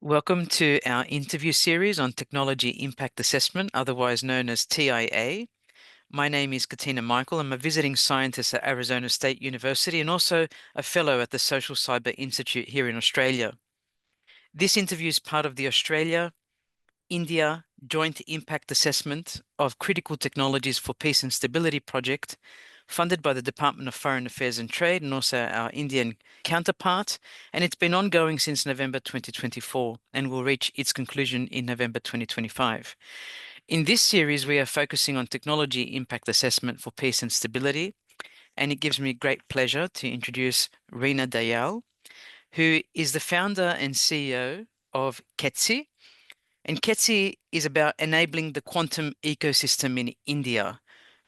Welcome to our interview series on Technology Impact Assessment, otherwise known as TIA. My name is Katina Michael. I'm a visiting scientist at Arizona State University and also a fellow at the Social Cyber Institute here in Australia. This interview is part of the Australia-India Joint Impact Assessment of Critical Technologies for Peace and Stability project, funded by the Department of Foreign Affairs and Trade and also our Indian counterpart, and it's been ongoing since November 2024 and will reach its conclusion in November 2025. In this series, we are focusing on technology impact assessment for peace and stability, and it gives me great pleasure to introduce Reena Dayal, who is the founder and CEO of KETSI. And KETSI is about enabling the quantum ecosystem in India,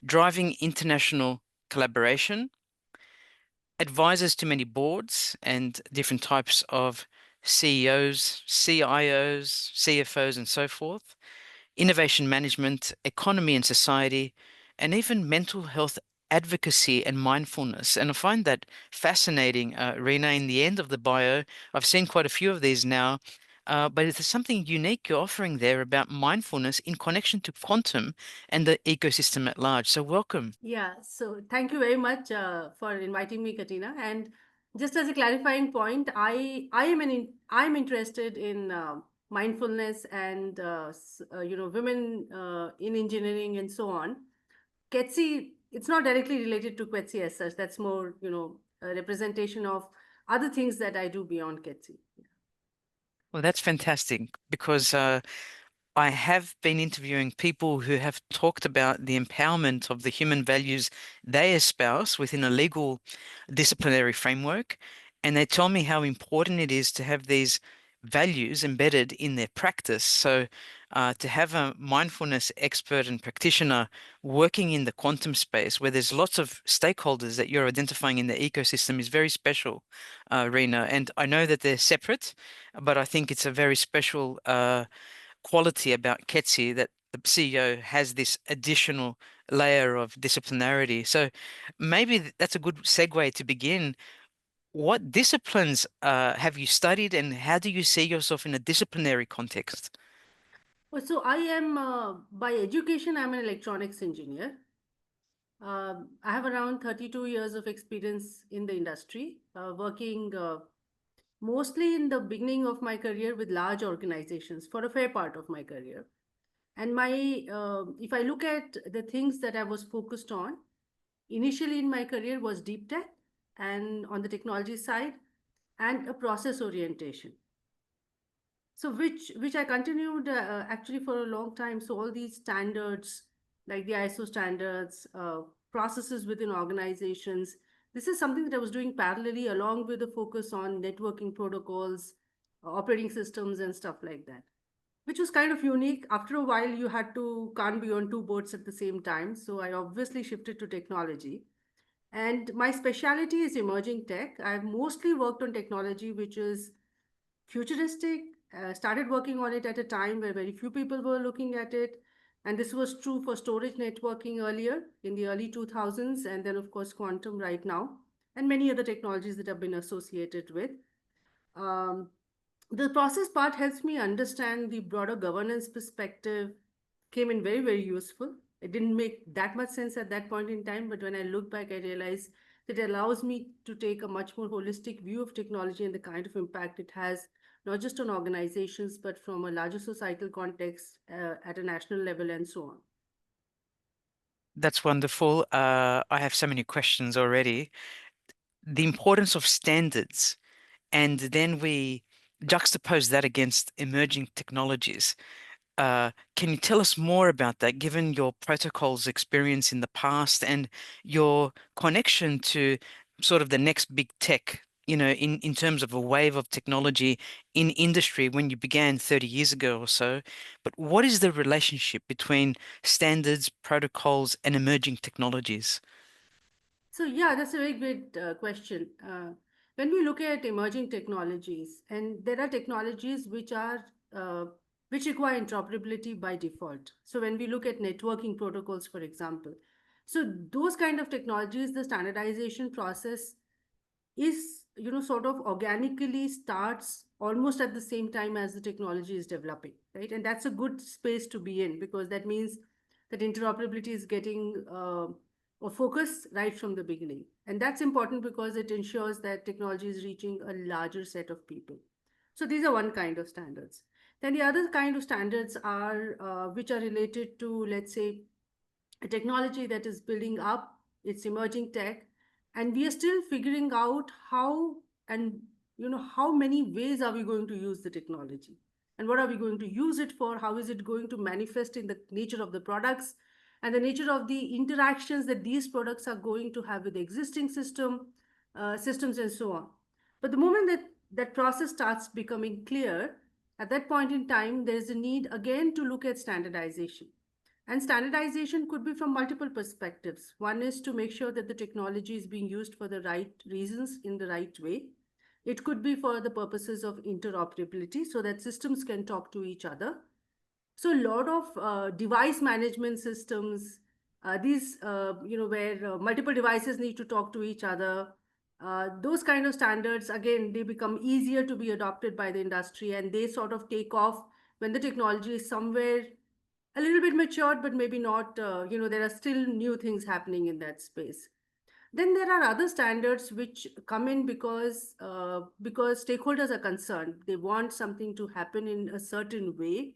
driving international collaboration, advisors to many boards and different types of CEOs, CIOs, CFOs, and so forth, innovation management, economy and society, and even mental health advocacy and mindfulness. And I find that fascinating, Reena. In the end of the bio, I've seen quite a few of these now, but there's something unique you're offering there about mindfulness in connection to quantum and the ecosystem at large. So welcome. Yeah, so thank you very much for inviting me, Katina. And just as a clarifying point, I'm interested in mindfulness and women in engineering and so on. Ketsi, it's not directly related to Ketsi as such. That's more a representation of other things that I do beyond Ketsi. Well, that's fantastic because I have been interviewing people who have talked about the empowerment of the human values they espouse within a legal disciplinary framework. And they tell me how important it is to have these values embedded in their practice. So, to have a mindfulness expert and practitioner working in the quantum space where there's lots of stakeholders that you're identifying in the ecosystem is very special, Reena. And I know that they're separate, but I think it's a very special quality about Ketsi that the CEO has this additional layer of disciplinarity. So maybe that's a good segue to begin. What disciplines have you studied, and how do you see yourself in a disciplinary context? So I am by education, I'm an electronics engineer. I have around 32 years of experience in the industry, working mostly in the beginning of my career with large organizations for a fair part of my career. And if I look at the things that I was focused on initially in my career was deep tech and on the technology side and a process orientation. So which I continued actually for a long time. So all these standards like the ISO standards, processes within organizations, this is something that I was doing parallelly along with the focus on networking protocols, operating systems and stuff like that, which was kind of unique. After a while, you had to can't be on two boats at the same time. So I obviously shifted to technology. And my specialty is emerging tech. I've mostly worked on technology which is futuristic. Started working on it at a time where very few people were looking at it. And this was true for storage networking earlier in the early 2000s, and then, of course, quantum right now, and many other technologies that have been associated with. Um, the process part helps me understand the broader governance perspective, came in very, very useful. It didn't make that much sense at that point in time, but when I look back, I realized that it allows me to take a much more holistic view of technology and the kind of impact it has, not just on organizations, but from a larger societal context at a national level and so on. That's wonderful. I have so many questions already. The importance of standards, and then we juxtapose that against emerging technologies. Can you tell us more about that, given your protocols experience in the past and your connection to sort of the next big tech, in terms of a wave of technology in industry when you began 30 years ago or so? But what is the relationship between standards, protocols, and emerging technologies? So yeah, that's a very good question. When we look at emerging technologies, and there are technologies which require interoperability by default. So when we look at networking protocols, for example, so those kind of technologies, the standardization process is sort of organically starts almost at the same time as the technology is developing, right? And that's a good space to be in, because that means that interoperability is getting a focus right from the beginning. And that's important because it ensures that technology is reaching a larger set of people. So these are one kind of standards. Then the other kind of standards are which are related to, let's say, a technology that is building up, it's emerging tech, and we are still figuring out how, and how many ways are we going to use the technology, and what are we going to use it for, how is it going to manifest in the nature of the products and the nature of the interactions that these products are going to have with the existing systems and so on. But the moment that that process starts becoming clear, at that point in time there is a need again to look at standardization. And standardization could be from multiple perspectives. One is to make sure that the technology is being used for the right reasons in the right way. It could be for the purposes of interoperability so that systems can talk to each other. So a lot of device management systems, where multiple devices need to talk to each other, those kind of standards, again, they become easier to be adopted by the industry, and they sort of take off when the technology is somewhere a little bit matured, but maybe not, there are still new things happening in that space. Then there are other standards which come in because stakeholders are concerned. They want something to happen in a certain way,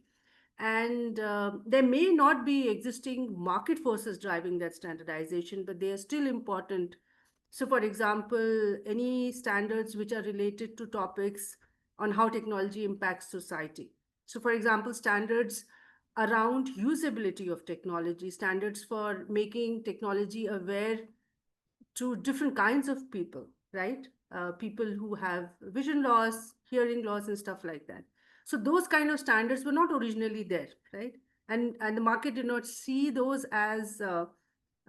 and there may not be existing market forces driving that standardization, but they are still important. So, for example, any standards which are related to topics on how technology impacts society. So, for example, standards around usability of technology, standards for making technology aware to different kinds of people, right? People who have vision loss, hearing loss, and stuff like that. So those kind of standards were not originally there, right? And the market did not see those as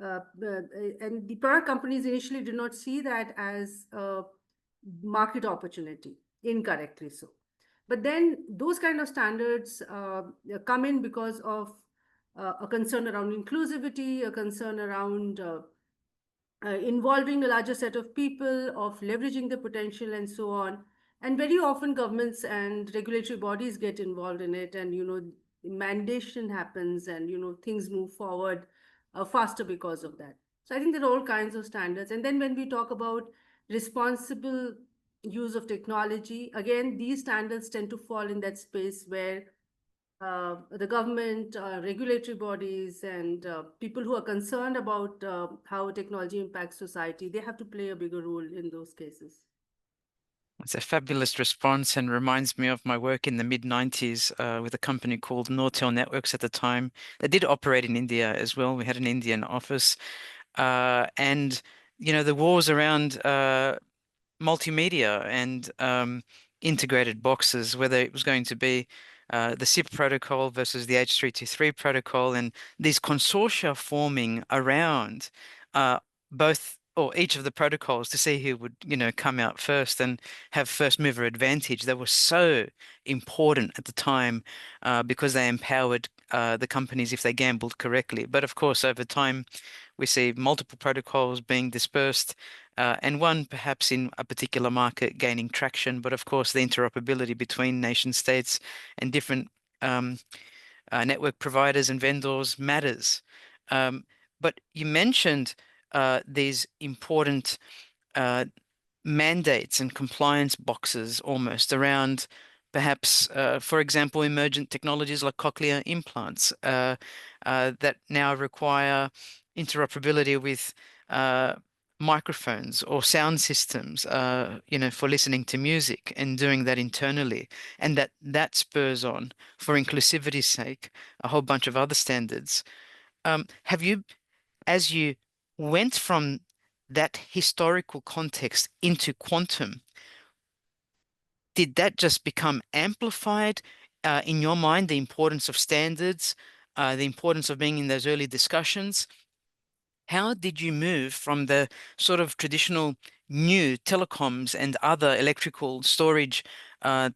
and the product companies initially did not see that as a market opportunity, incorrectly so. But then those kind of standards come in because of a concern around inclusivity, a concern around involving a larger set of people, of leveraging the potential, and so on. And very often, governments and regulatory bodies get involved in it, and mandation happens, and things move forward faster because of that. So I think there are all kinds of standards. And then when we talk about responsible use of technology, again, these standards tend to fall in that space where the government, regulatory bodies, and people who are concerned about how technology impacts society, they have to play a bigger role in those cases. It's a fabulous response and reminds me of my work in the mid 90s with a company called Nortel Networks at the time. They did operate in India as well. We had an Indian office. And, the wars around multimedia and integrated boxes, whether it was going to be the SIP protocol versus the H323 protocol, and these consortia forming around both or each of the protocols to see who would, come out first and have first mover advantage. They were so important at the time because they empowered the companies if they gambled correctly. But of course, over time, we see multiple protocols being dispersed, and one perhaps in a particular market gaining traction. But of course, the interoperability between nation states and different um, network providers and vendors matters. Um, but you mentioned these important uh, mandates and compliance boxes almost around perhaps, for example, emergent technologies like cochlear implants that now require interoperability with uh, microphones or sound systems, for listening to music and doing that internally, and that spurs on, for inclusivity's sake, a whole bunch of other standards. Have you as you went from that historical context into quantum, did that just become amplified in your mind, the importance of standards, the importance of being in those early discussions? How did you move from the sort of traditional new telecoms and other electrical storage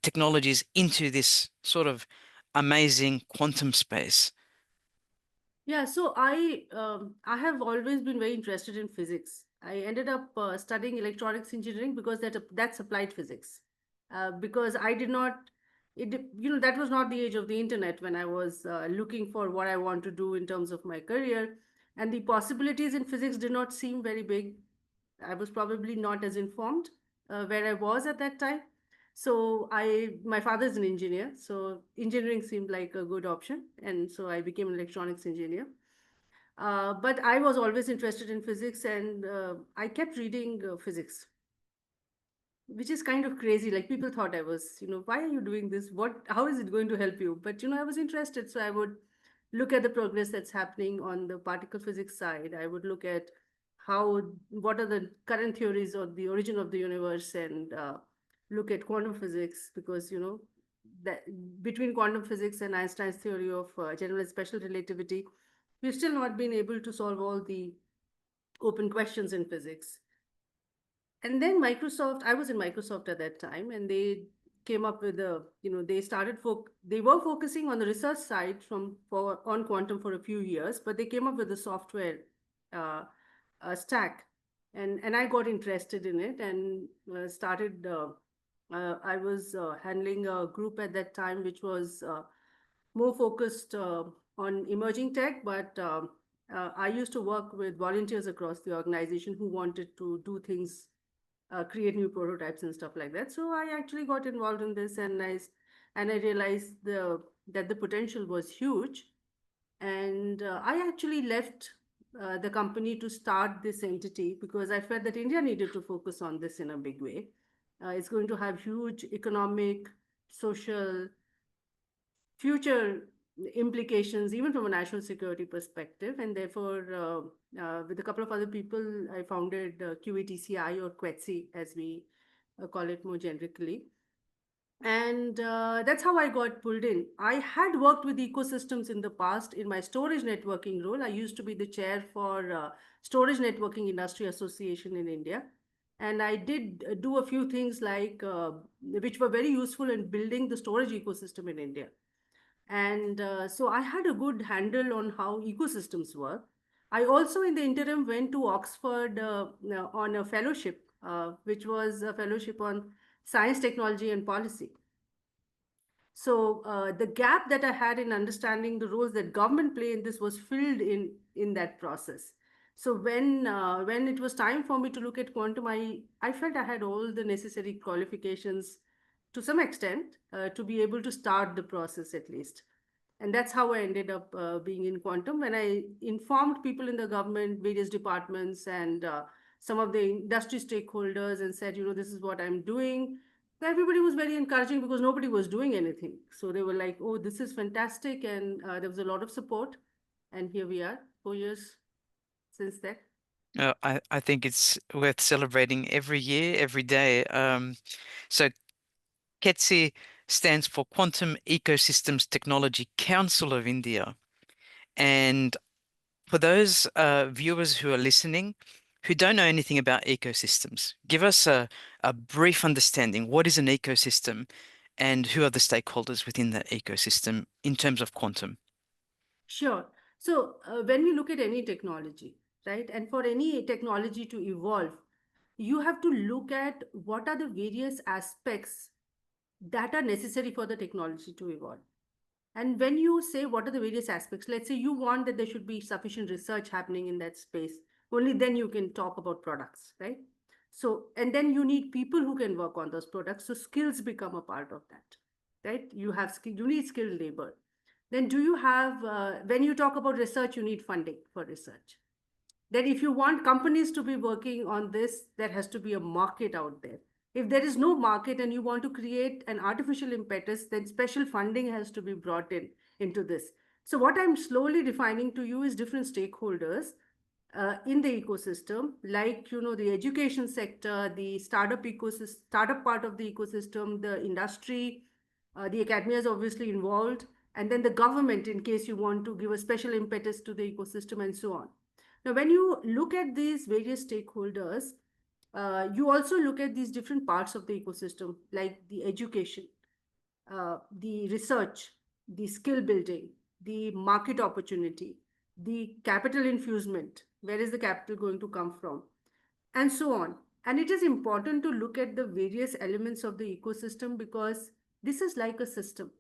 technologies into this sort of amazing quantum space? Yeah, so I have always been very interested in physics, I ended up studying electronics engineering because that's applied physics. Because I did not, that was not the age of the internet when I was looking for what I want to do in terms of my career, and the possibilities in physics did not seem very big. I was probably not as informed where I was at that time. So my father is an engineer, so engineering seemed like a good option, and so I became an electronics engineer. But I was always interested in physics, and I kept reading physics, which is kind of crazy. Like people thought I was, why are you doing this? How is it going to help you? But I was interested, so I would look at the progress that's happening on the particle physics side. I would look at what are the current theories of the origin of the universe, and look at quantum physics, because that between quantum physics and Einstein's theory of general and special relativity, we've still not been able to solve all the open questions in physics. And then Microsoft, I was in Microsoft at that time, and they came up with they were focusing on the research side on quantum for a few years, but they came up with a software uh, stack, and I got interested in it, and started. I was handling a group at that time which was more focused on emerging tech, but I used to work with volunteers across the organization who wanted to do things, create new prototypes and stuff like that. So I actually got involved in this, and I realized that the potential was huge. And I actually left the company to start this entity because I felt that India needed to focus on this in a big way. It's going to have huge economic, social, future implications, even from a national security perspective. And therefore, with a couple of other people, I founded QATCI, or QETSI as we call it more generically. And that's how I got pulled in. I had worked with ecosystems in the past in my storage networking role. I used to be the chair for Storage Networking Industry Association in India. And I did do a few things which were very useful in building the storage ecosystem in India. And so I had a good handle on how ecosystems work. I also, in the interim, went to Oxford on a fellowship, which was a fellowship on science, technology, and policy. So the gap that I had in understanding the roles that government play in this was filled in that process. So when it was time for me to look at quantum, I felt I had all the necessary qualifications to some extent to be able to start the process at least. And that's how I ended up being in quantum. When I informed people in the government, various departments, and some of the industry stakeholders, and said, this is what I'm doing, everybody was very encouraging because nobody was doing anything. So they were like, oh, this is fantastic. And there was a lot of support. And here we are, 4 years since that. I think it's worth celebrating every year, every day. So KETSI stands for Quantum Ecosystems Technology Council of India. And for those viewers who are listening who don't know anything about ecosystems, give us a brief understanding. What is an ecosystem and who are the stakeholders within that ecosystem in terms of quantum? Sure. So when we look at any technology, right, and for any technology to evolve, you have to look at what are the various aspects that are necessary for the technology to evolve. And when you say what are the various aspects, let's say you want that there should be sufficient research happening in that space, only then you can talk about products, right? So, and then you need people who can work on those products. So skills become a part of that, right? You need skilled labor. Then do you have, when you talk about research, you need funding for research. Then if you want companies to be working on this, there has to be a market out there. If there is no market and you want to create an artificial impetus, then special funding has to be brought into this. So what I'm slowly defining to you is different stakeholders in the ecosystem, like the education sector, the startup part of the ecosystem, the industry, the academia is obviously involved, and then the government in case you want to give a special impetus to the ecosystem, and so on. Now, when you look at these various stakeholders, you also look at these different parts of the ecosystem, like the education, the research, the skill building, the market opportunity, the capital infusement. Where is the capital going to come from? and so on. And it is important to look at the various elements of the ecosystem because this is like a system,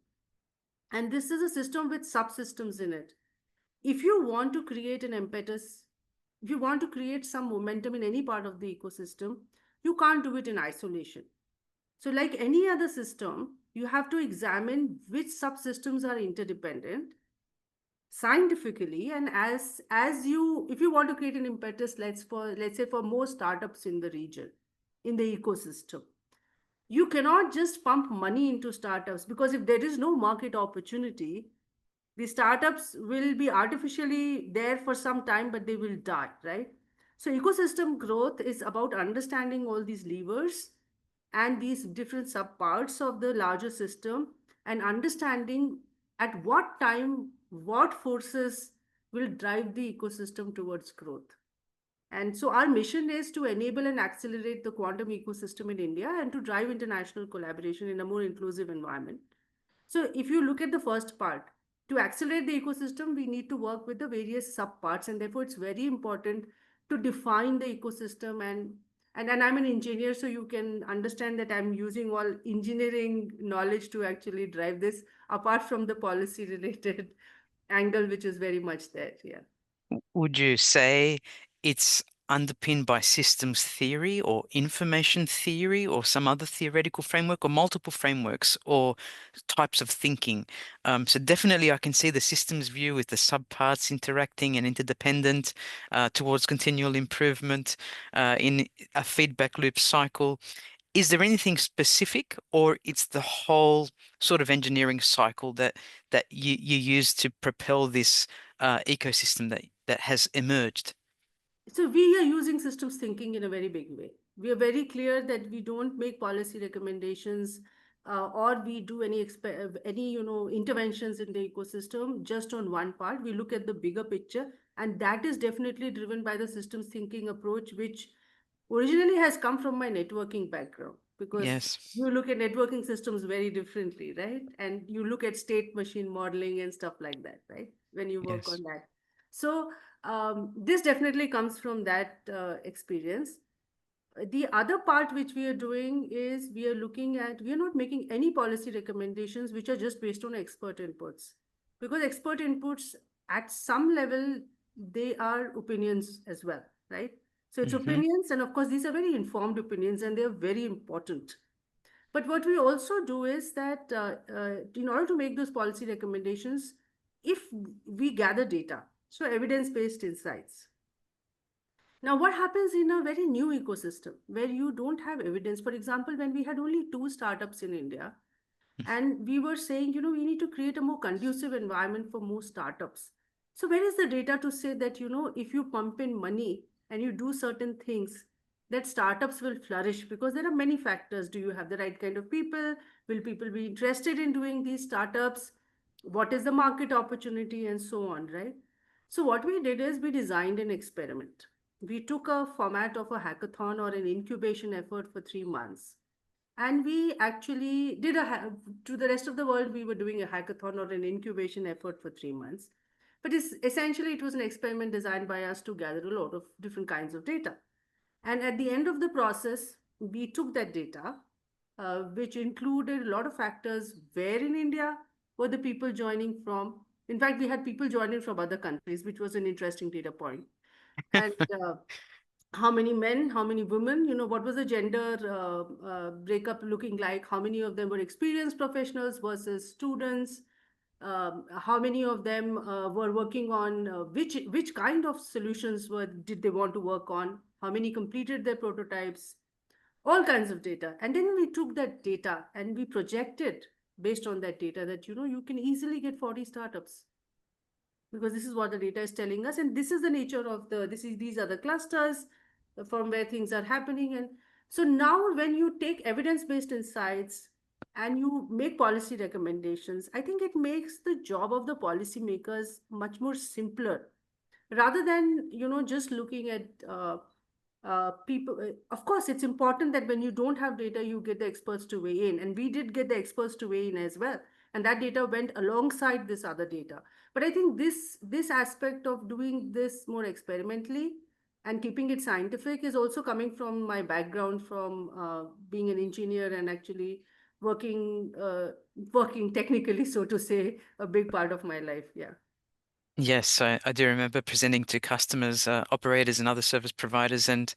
and this is a system with subsystems in it. If you want to create an impetus, if you want to create some momentum in any part of the ecosystem, you can't do it in isolation. So, like any other system, you have to examine which subsystems are interdependent scientifically, and as you if you want to create an impetus, let's say for more startups in the region, in the ecosystem, you cannot just pump money into startups, because if there is no market opportunity, the startups will be artificially there for some time, but they will die, right? So ecosystem growth is about understanding all these levers and these different subparts of the larger system, and understanding at what time what forces will drive the ecosystem towards growth. And so our mission is to enable and accelerate the quantum ecosystem in India and to drive international collaboration in a more inclusive environment. So if you look at the first part, to accelerate the ecosystem, we need to work with the various subparts, and therefore it's very important to define the ecosystem. And I'm an engineer, so you can understand that I'm using all engineering knowledge to actually drive this, apart from the policy related angle, which is very much there. Yeah. Would you say it's underpinned by systems theory or information theory or some other theoretical framework or multiple frameworks or types of thinking? So definitely I can see the systems view with the subparts interacting and interdependent towards continual improvement in a feedback loop cycle. Is there anything specific, or it's the whole sort of engineering cycle that you use to propel this ecosystem that has emerged? So we are using systems thinking in a very big way. We are very clear that we don't make policy recommendations, or we do any interventions in the ecosystem just on one part. We look at the bigger picture, and that is definitely driven by the systems thinking approach, which originally has come from my networking background, because Yes, you look at networking systems very differently, right? And you look at state machine modeling and stuff like that, right? When you work yes. on that. So this definitely comes from that experience. The other part which we are doing is we are not making any policy recommendations which are just based on expert inputs, because expert inputs at some level, they are opinions as well, right? So it's Hmm. opinions, and of course these are very informed opinions and they're very important. But what we also do is that in order to make those policy recommendations, if we gather data, so evidence-based insights. Now, what happens in a very new ecosystem where you don't have evidence? For example, when we had only two startups in India, and we were saying, we need to create a more conducive environment for more startups. So, where is the data to say that, if you pump in money and you do certain things, that startups will flourish? Because there are many factors. Do you have the right kind of people? Will people be interested in doing these startups? What is the market opportunity, and so on, right? So, what we did is we designed an experiment. We took a format of a hackathon or an incubation effort for 3 months, and we actually to the rest of the world we were doing a hackathon or an incubation effort for 3 months, but essentially it was an experiment designed by us to gather a lot of different kinds of data. And at the end of the process, we took that data, which included a lot of factors: where in India were the people joining from. In fact, we had people joining from other countries, which was an interesting data point. And how many men, how many women, what was the gender breakup looking like, how many of them were experienced professionals versus students, how many of them were working on which kind of solutions did they want to work on, how many completed their prototypes, all kinds of data. And then we took that data and we projected based on that data that you can easily get 40 startups, because this is what the data is telling us, and this is the nature of these are the clusters from where things are happening. And so now when you take evidence based insights and you make policy recommendations, I think it makes the job of the policymakers much more simpler, rather than just looking at people. Of course, it's important that when you don't have data, you get the experts to weigh in, and we did get the experts to weigh in as well, and that data went alongside this other data. But I think this aspect of doing this more experimentally and keeping it scientific is also coming from my background from being an engineer and actually working working technically, so to say, a big part of my life. Yeah. Yes, I do remember presenting to customers, operators, and other service providers, and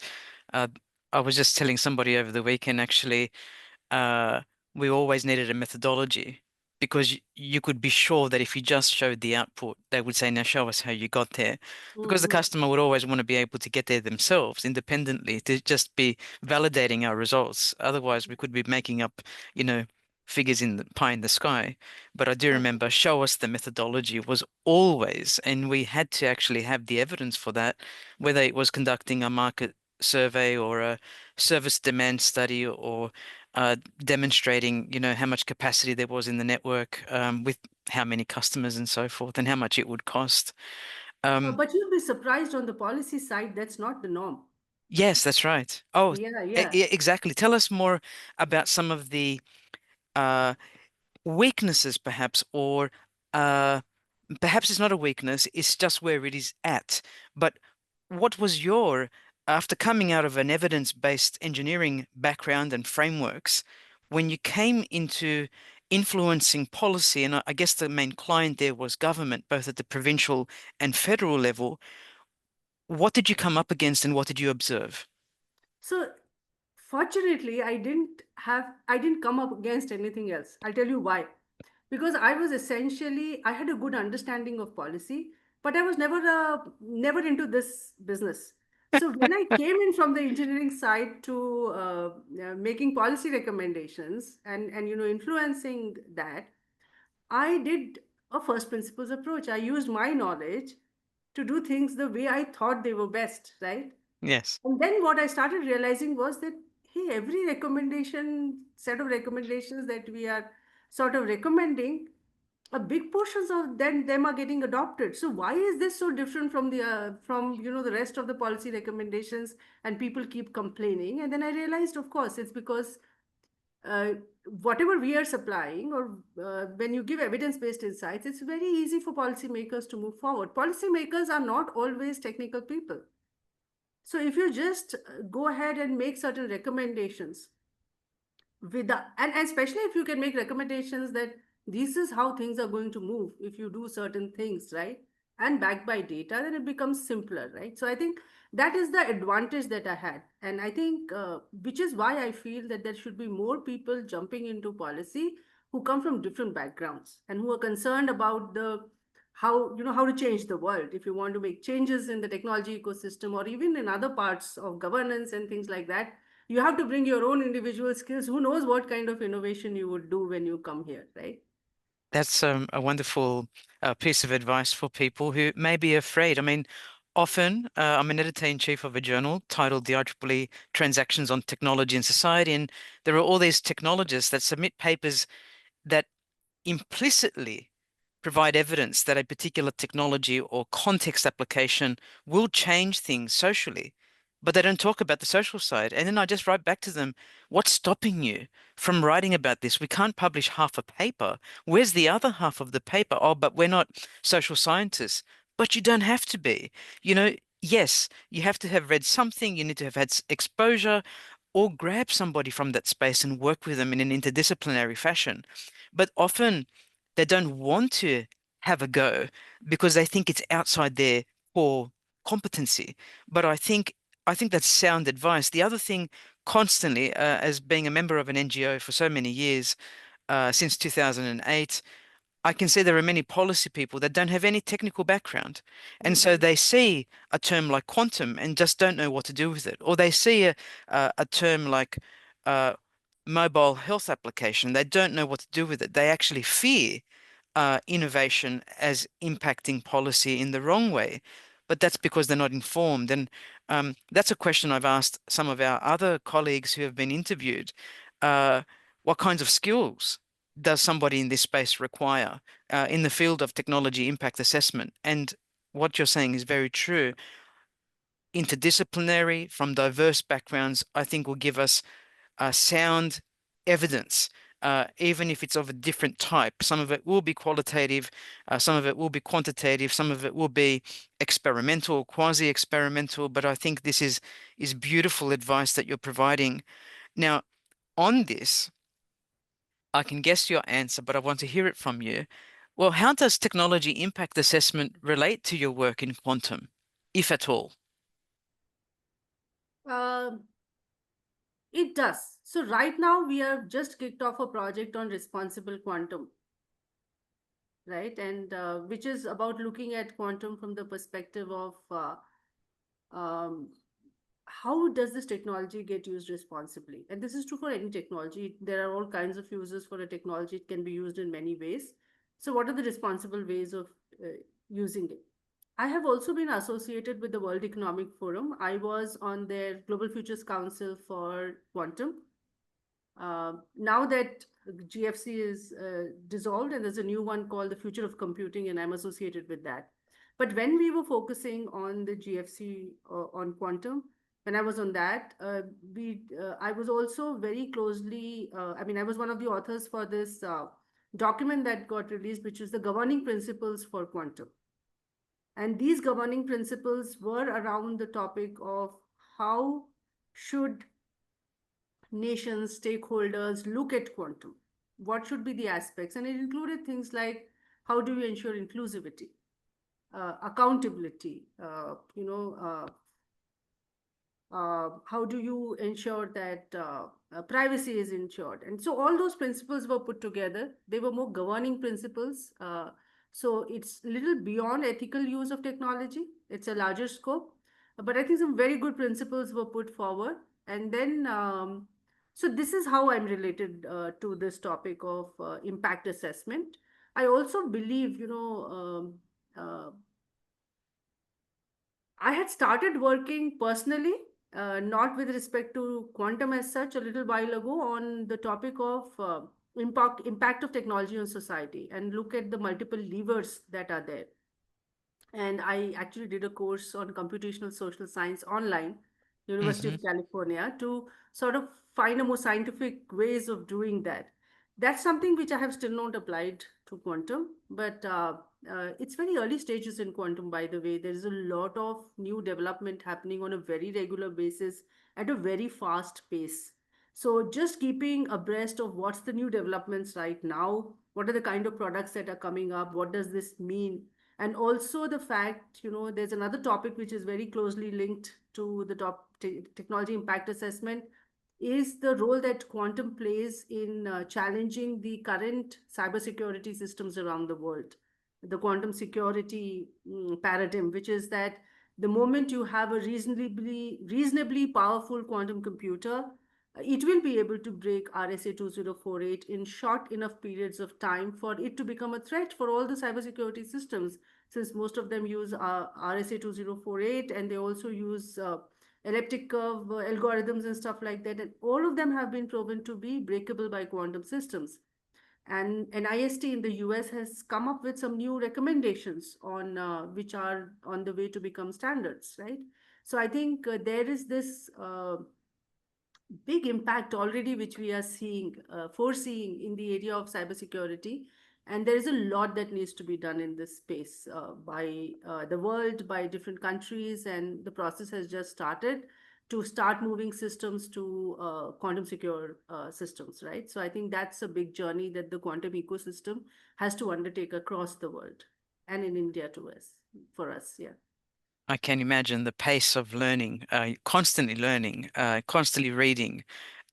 uh, I was just telling somebody over the weekend actually. uh, we always needed a methodology because you could be sure that if you just showed the output, they would say, now show us how you got there. Because the Hmm. customer would always want to be able to get there themselves independently to just be validating our results. Otherwise, we could be making up, you know, figures in the pie in the sky. But I do remember Absolutely. show us the methodology was always, and we had to actually have the evidence for that, whether it was conducting a market survey or a service demand study or demonstrating, how much capacity there was in the network, with how many customers and so forth, and how much it would cost. Um, But you'll be surprised on the policy side, that's not the norm. yes, that's right. Oh, Yeah, yeah. exactly. Tell us more about some of the uh, weaknesses, perhaps, or uh, perhaps it's not a weakness, it's just where it is at. But what was after coming out of an evidence-based engineering background and frameworks, when you came into influencing policy, and I guess the main client there was government, both at the provincial and federal level, what did you come up against and what did you observe? So fortunately, I didn't come up against anything else. I'll tell you why. Because I had a good understanding of policy, but I was never into this business. So when I came in from the engineering side to making policy recommendations and influencing that, I did a first principles approach. I used my knowledge to do things the way I thought they were best, right? Yes, And then what I started realizing was that, hey, every set of recommendations that we are sort of recommending, a big portions of them are getting adopted. So why is this so different from the rest of the policy recommendations? And people keep complaining. And then I realized, of course, it's because uh, whatever we are supplying, or when you give evidence-based insights, it's very easy for policymakers to move forward. Policymakers are not always technical people. So if you just go ahead and make certain recommendations and especially if you can make recommendations that this is how things are going to move if you do certain things, right? And backed by data, then it becomes simpler, right? So I think that is the advantage that I had. And I think which is why I feel that there should be more people jumping into policy who come from different backgrounds and who are concerned about the how to change the world. If you want to make changes in the technology ecosystem or even in other parts of governance and things like that, you have to bring your own individual skills. Who knows what kind of innovation you would do when you come here, right? that's a wonderful piece of advice for people who may be afraid. I mean, often I'm an editor-in-chief of a journal titled the IEEE Transactions on Technology and Society, and there are all these technologists that submit papers that implicitly provide evidence that a particular technology or context application will change things socially, but they don't talk about the social side. And then I just write back to them, what's stopping you from writing about this? We can't publish half a paper. Where's the other half of the paper? Oh, but we're not social scientists. But you don't have to be. Yes, you have to have read something, you need to have had exposure, or grab somebody from that space and work with them in an interdisciplinary fashion. But often they don't want to have a go because they think it's outside their core competency. But I think that's sound advice. The other thing, constantly, as being a member of an NGO for so many years, since 2008, I can see there are many policy people that don't have any technical background. And so Mm-hmm. they see a term like quantum and just don't know what to do with it. Or they see a term like uh, mobile health application. They don't know what to do with it. They actually fear innovation as impacting policy in the wrong way. But that's because they're not informed. And that's a question I've asked some of our other colleagues who have been interviewed. Uh, what kinds of skills does somebody in this space require in the field of technology impact assessment? And what you're saying is very true. Interdisciplinary from diverse backgrounds, I think will give us sound evidence even if it's of a different type. Some of it will be qualitative, some of it will be quantitative, some of it will be experimental, quasi-experimental. But I think this is beautiful advice that you're providing. Now, on this, I can guess your answer, but I want to hear it from you. Well, how does technology impact assessment relate to your work in quantum, if at all? Um, it does. So right now we have just kicked off a project on responsible quantum, right? And which is about looking at quantum from the perspective of um, how does this technology get used responsibly? And this is true for any technology. There are all kinds of uses for a technology. It can be used in many ways. So, what are the responsible ways of using it? I have also been associated with the World Economic Forum. I was on their Global Futures Council for Quantum. Now that GFC is dissolved and there's a new one called the Future of Computing, and I'm associated with that. But when we were focusing on the GFC on quantum, when I was on that, I was also very closely. I mean, I was one of the authors for this document that got released, which is the governing principles for quantum. And these governing principles were around the topic of how should nations, stakeholders look at quantum? What should be the aspects? And it included things like how do you ensure inclusivity, accountability, how do you ensure that privacy is ensured? And so all those principles were put together. They were more governing principles. So it's a little beyond ethical use of technology. It's a larger scope. But I think some very good principles were put forward. And then, so this is how I'm related to this topic of impact assessment. I also believe, I had started working personally, not with respect to quantum as such, a little while ago on the topic of impact of technology on society and look at the multiple levers that are there. And I actually did a course on computational social science online, University Hmm. of California, to sort of find a more scientific ways of doing that. That's something which I have still not applied to quantum, but it's very early stages in quantum, by the way. There is a lot of new development happening on a very regular basis at a very fast pace. So just keeping abreast of what's the new developments right now, what are the kind of products that are coming up, what does this mean, and also the fact, there's another topic which is very closely linked to the technology impact assessment, is the role that quantum plays in challenging the current cybersecurity systems around the world. The quantum security paradigm, which is that the moment you have a reasonably powerful quantum computer, it will be able to break RSA 2048 in short enough periods of time for it to become a threat for all the cybersecurity systems, since most of them use RSA 2048, and they also use elliptic curve algorithms and stuff like that. And all of them have been proven to be breakable by quantum systems. And NIST in the US has come up with some new recommendations on which are on the way to become standards, right? So I think there is this big impact already which we are foreseeing in the area of cybersecurity, and there is a lot that needs to be done in this space by the world, by different countries, and the process has just started to start moving systems to quantum secure systems, right? So I think that's a big journey that the quantum ecosystem has to undertake across the world, and in India to us, for us, yeah. I can imagine the pace of learning, constantly reading.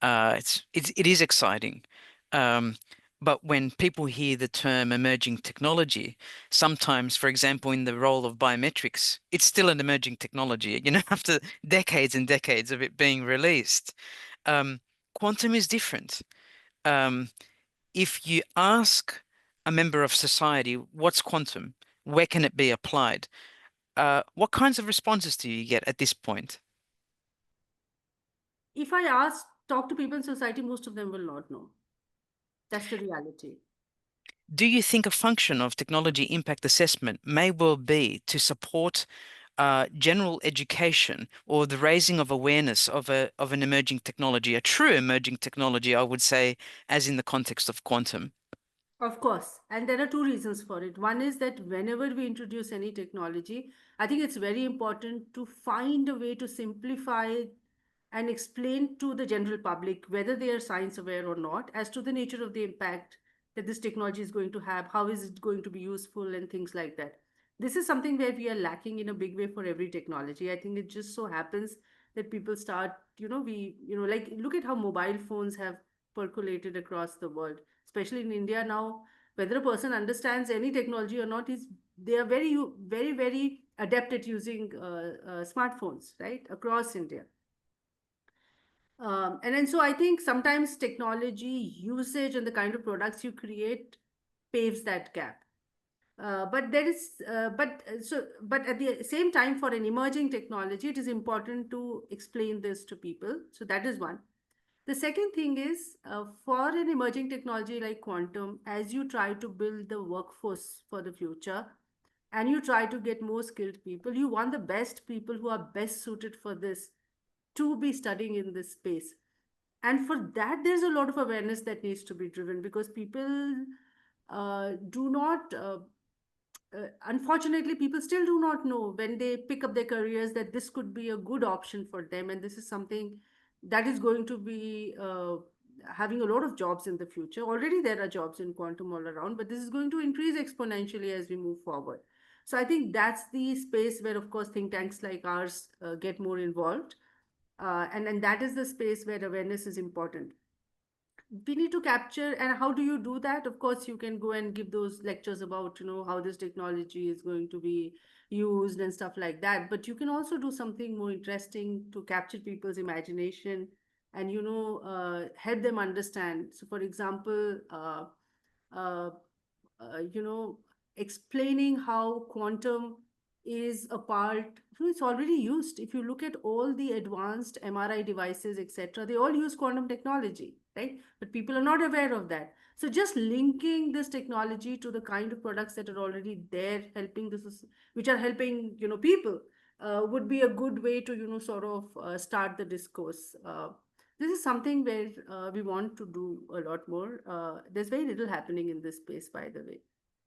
It is exciting. Um, but when people hear the term emerging technology, sometimes, for example, in the role of biometrics, it's still an emerging technology, after decades and decades of it being released. Um, Quantum is different. Um, if you ask a member of society, what's quantum? Where can it be applied? What kinds of responses do you get at this point? If I talk to people in society, most of them will not know. That's the reality. Do you think a function of technology impact assessment may well be to support general education or the raising of awareness of an emerging technology, a true emerging technology, I would say, as in the context of quantum. Of course, and there are two reasons for it. One is that whenever we introduce any technology, I think it's very important to find a way to simplify it and explain to the general public, whether they are science aware or not, as to the nature of the impact that this technology is going to have, how is it going to be useful, and things like that. This is something where we are lacking in a big way for every technology. I think it just so happens that people start, like look at how mobile phones have percolated across the world, especially in India now. Whether a person understands any technology or not, is they are very adept at using smartphones, right, across India. And then so I think sometimes technology usage and the kind of products you create paves that gap. But there is, but at the same time, for an emerging technology, it is important to explain this to people. So that is one. The second thing is, for an emerging technology like quantum, as you try to build the workforce for the future and you try to get more skilled people, you want the best people who are best suited for this to be studying in this space. And for that, there's a lot of awareness that needs to be driven, because people do not unfortunately, people still do not know when they pick up their careers that this could be a good option for them, and this is something that is going to be having a lot of jobs in the future. Already there are jobs in quantum all around, but this is going to increase exponentially as we move forward. So I think that's the space where, of course, think tanks like ours get more involved, and that is the space where awareness is important. We need to capture. And how do you do that? Of course, you can go and give those lectures about, how this technology is going to be used and stuff like that, but you can also do something more interesting to capture people's imagination and, help them understand. So for example, uh, you know, explaining how quantum is a part, it's already used. If you look at all the advanced MRI devices, etc., they all use quantum technology, right? But people are not aware of that. So just linking this technology to the kind of products that are already there, helping this, which are helping, people, would be a good way to, sort of start the discourse. This is something where we want to do a lot more. There's very little happening in this space, by the way,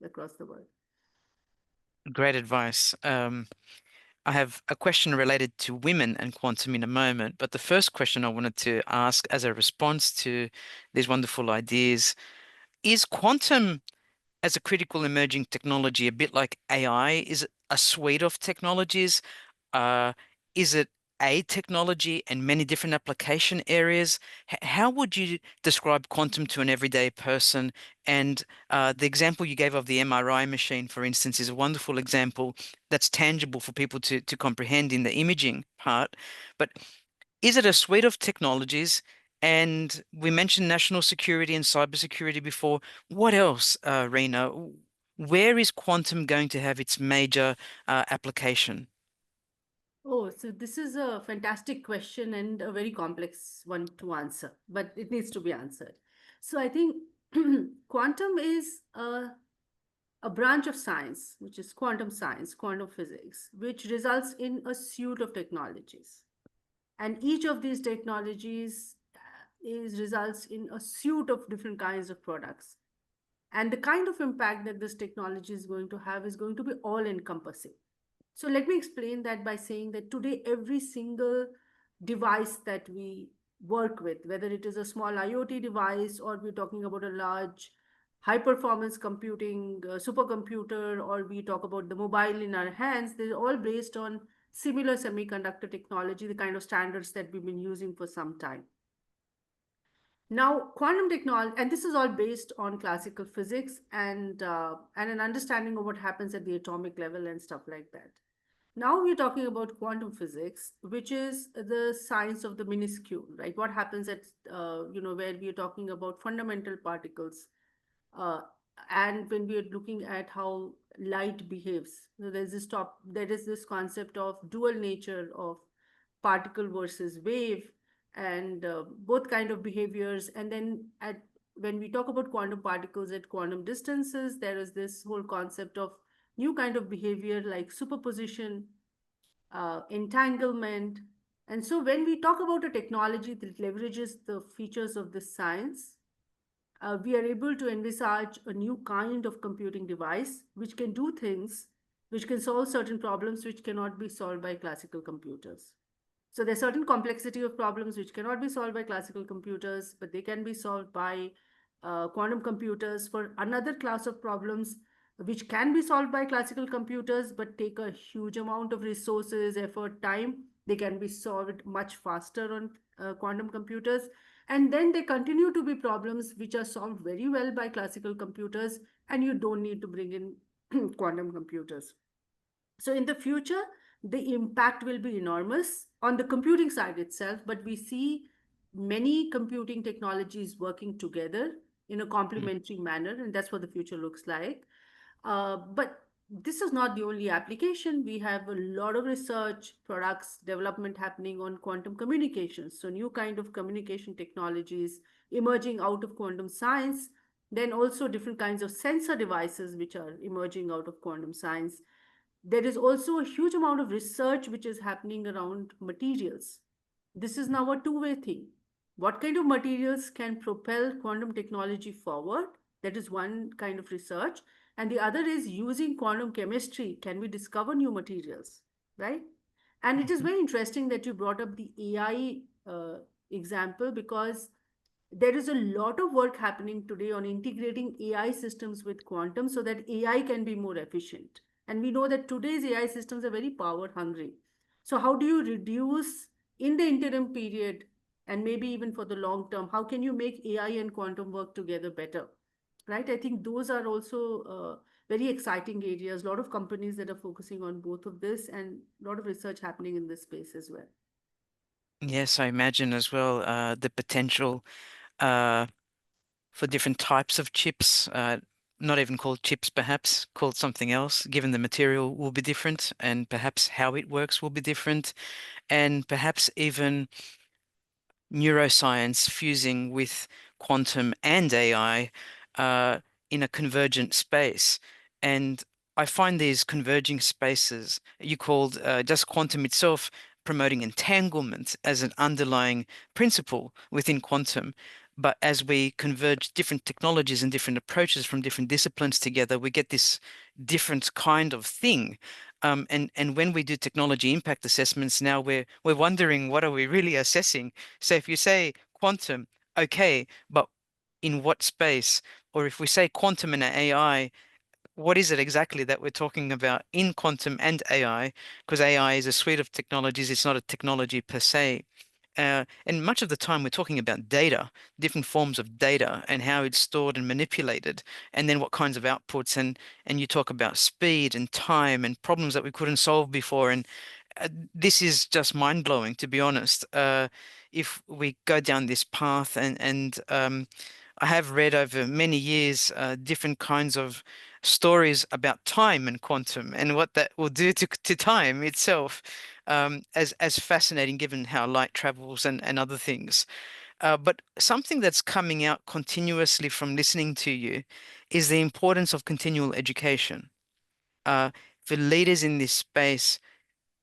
across the world. Great advice. I have a question related to women and quantum in a moment, but the first question I wanted to ask as a response to these wonderful ideas is quantum as a critical emerging technology a bit like AI? Is it a suite of technologies? Uh, is it a technology and many different application areas? How would you describe quantum to an everyday person? And the example you gave of the MRI machine, for instance, is a wonderful example that's tangible for people to comprehend in the imaging part. But is it a suite of technologies? And we mentioned national security and cybersecurity before. What else, Reena? Where is quantum going to have its major application? Oh, so this is a fantastic question and a very complex one to answer, but it needs to be answered. So I think quantum is a branch of science, which is quantum science, quantum physics, which results in a suite of technologies. And each of these technologies is results in a suite of different kinds of products. And the kind of impact that this technology is going to have is going to be all encompassing. So let me explain that by saying that today, every single device that we work with, whether it is a small IoT device or we're talking about a large high performance computing supercomputer, or we talk about the mobile in our hands, they're all based on similar semiconductor technology, the kind of standards that we've been using for some time. Now, quantum technology, and this is all based on classical physics and an understanding of what happens at the atomic level and stuff like that. Now we're talking about quantum physics, which is the science of the minuscule, right? What happens at where we are talking about fundamental particles, uh, and when we are looking at how light behaves. So there is this concept of dual nature of particle versus wave, and both kind of behaviors. And then at when we talk about quantum particles at quantum distances, there is this whole concept of new kind of behavior like superposition, entanglement. And so when we talk about a technology that leverages the features of this science, we are able to envisage a new kind of computing device which can do things, which can solve certain problems which cannot be solved by classical computers. So there's certain complexity of problems which cannot be solved by classical computers, but they can be solved by quantum computers. For another class of problems which can be solved by classical computers but take a huge amount of resources, effort, time, they can be solved much faster on quantum computers. And then they continue to be problems which are solved very well by classical computers, and you don't need to bring in quantum computers. So in the future, the impact will be enormous on the computing side itself, but we see many computing technologies working together in a Mm. complementary manner, and that's what the future looks like. But this is not the only application. We have a lot of research, products, development happening on quantum communications. So new kind of communication technologies emerging out of quantum science. Then also different kinds of sensor devices which are emerging out of quantum science. There is also a huge amount of research which is happening around materials. This is now a two-way thing. What kind of materials can propel quantum technology forward? That is one kind of research. And the other is using quantum chemistry. Can we discover new materials? Right? And it is Mhm. very interesting that you brought up the AI example, because there is a lot of work happening today on integrating AI systems with quantum so that AI can be more efficient. And we know that today's AI systems are very power hungry. So, how do you reduce in the interim period and maybe even for the long term? How can you make AI and quantum work together better? Right? I think those are also very exciting areas. A lot of companies that are focusing on both of this, and a lot of research happening in this space as well. Yes, I imagine as well the potential uh, for different types of chips, not even called chips, perhaps called something else, given the material will be different and perhaps how it works will be different, and perhaps even neuroscience fusing with quantum and AI uh, in a convergent space. And I find these converging spaces, you called just quantum itself, promoting entanglement as an underlying principle within quantum. But as we converge different technologies and different approaches from different disciplines together, we get this different kind of thing. And when we do technology impact assessments, now we're wondering, what are we really assessing? So if you say quantum, okay, but in what space? Or if we say quantum and AI, what is it exactly that we're talking about in quantum and AI? Because AI is a suite of technologies, it's not a technology per se. And much of the time, we're talking about data, different forms of data, and how it's stored and manipulated, and then what kinds of outputs. And you talk about speed and time and problems that we couldn't solve before. And this is just mind-blowing, to be honest. If we go down this path, and I have read over many years different kinds of stories about time and quantum and what that will do to time itself, as fascinating given how light travels and other things. But something that's coming out continuously from listening to you is the importance of continual education. Uh, for leaders in this space,